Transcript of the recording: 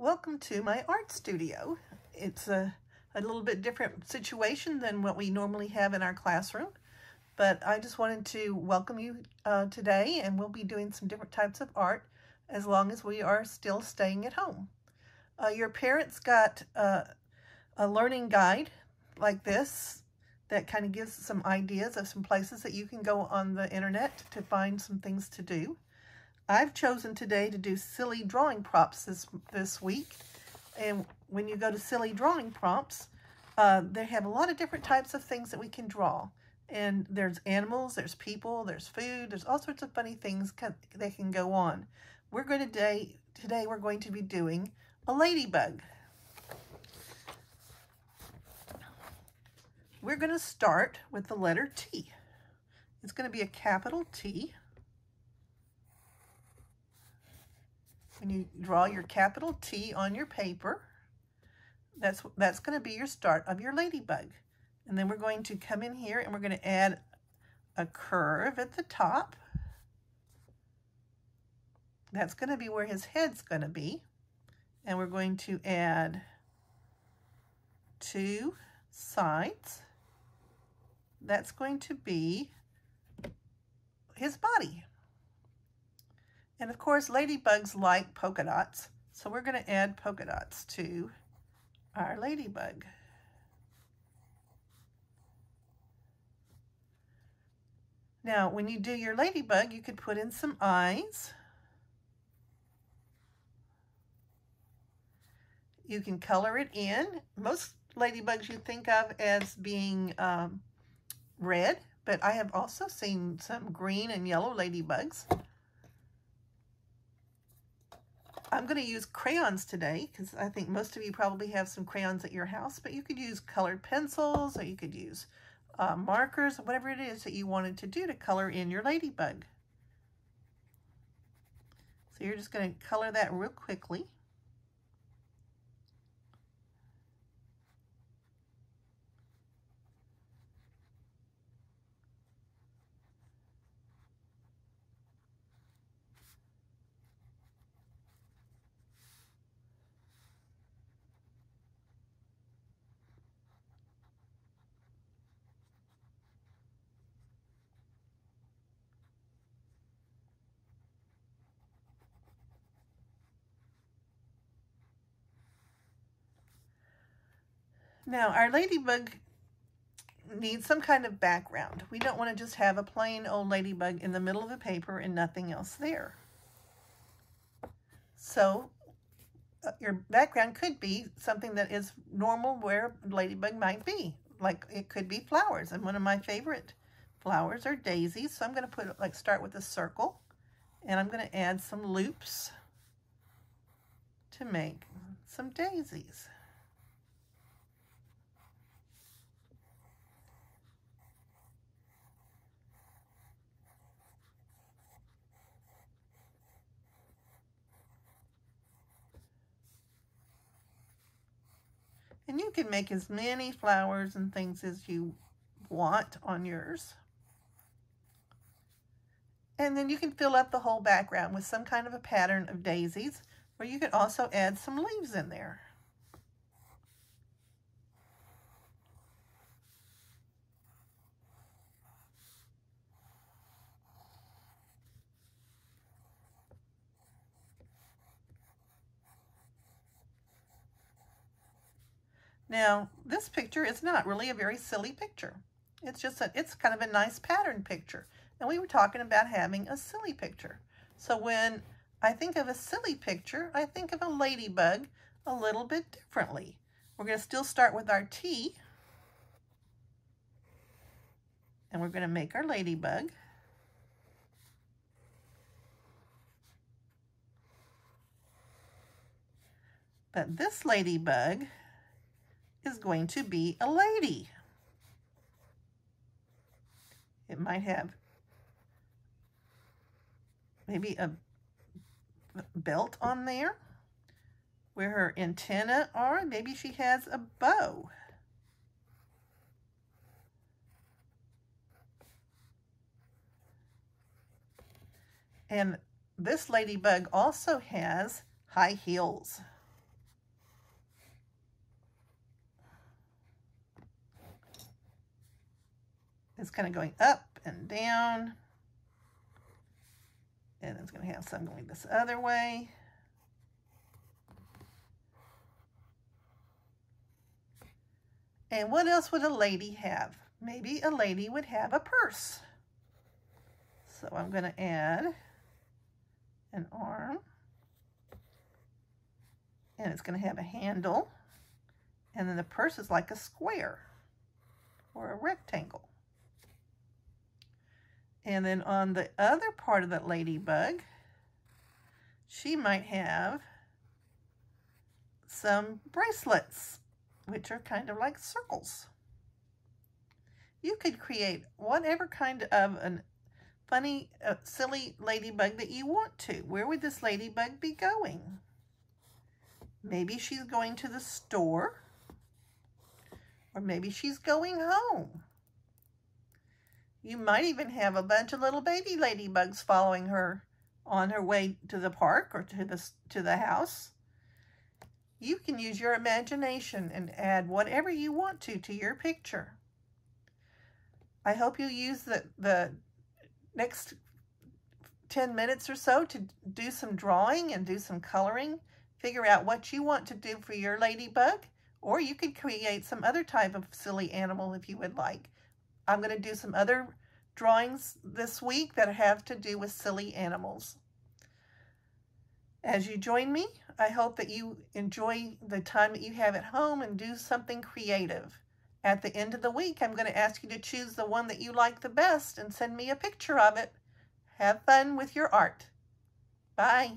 Welcome to my art studio. It's a little bit different situation than what we normally have in our classroom, but I just wanted to welcome you today, and we'll be doing some different types of art as long as we are still staying at home. Your parents got a learning guide like this that kind of gives some ideas of some places that you can go on the internet to find some things to do. I've chosen today to do silly drawing prompts this week. And when you go to silly drawing prompts, they have a lot of different types of things that we can draw. And there's animals, there's people, there's food, there's all sorts of funny things that can go on. Today we're going to be doing a ladybug. We're going to start with the letter T. It's going to be a capital T. When you draw your capital T on your paper, that's going to be your start of your ladybug. And then we're going to come in here and we're going to add a curve at the top. That's going to be where his head's going to be. And we're going to add 2 sides. That's going to be his body. And of course, ladybugs like polka dots, so we're going to add polka dots to our ladybug. Now, when you do your ladybug, you could put in some eyes. You can color it in. Most ladybugs you think of as being red, but I have also seen some green and yellow ladybugs. I'm going to use crayons today because I think most of you probably have some crayons at your house, but you could use colored pencils or you could use markers, whatever it is that you wanted to do to color in your ladybug. So you're just going to color that real quickly. Now, our ladybug needs some kind of background. We don't want to just have a plain old ladybug in the middle of the paper and nothing else there. So, your background could be something that is normal where a ladybug might be. Like, it could be flowers. And one of my favorite flowers are daisies. So I'm going to start with a circle. And I'm going to add some loops to make some daisies. And you can make as many flowers and things as you want on yours. And then you can fill up the whole background with some kind of a pattern of daisies, or you could also add some leaves in there. Now, this picture is not really a very silly picture. It's just it's kind of a nice pattern picture. And we were talking about having a silly picture. So when I think of a silly picture, I think of a ladybug a little bit differently. We're going to still start with our T. And we're going to make our ladybug. But this ladybug is going to be a lady. It might have maybe a belt on there where her antennae are. Maybe she has a bow. And this ladybug also has high heels. It's kind of going up and down. And it's going to have some going this other way. And what else would a lady have? Maybe a lady would have a purse. So I'm going to add an arm. And it's going to have a handle. And then the purse is like a square or a rectangle. And then on the other part of that ladybug, she might have some bracelets, which are kind of like circles. You could create whatever kind of a funny, silly ladybug that you want to. Where would this ladybug be going? Maybe she's going to the store, or maybe she's going home. You might even have a bunch of little baby ladybugs following her on her way to the park or to the house. You can use your imagination and add whatever you want to your picture. I hope you use the next 10 minutes or so to do some drawing and do some coloring. Figure out what you want to do for your ladybug, or you could create some other type of silly animal if you would like. I'm going to do some other drawings this week that have to do with silly animals. As you join me, I hope that you enjoy the time that you have at home and do something creative. At the end of the week, I'm going to ask you to choose the one that you like the best and send me a picture of it. Have fun with your art. Bye.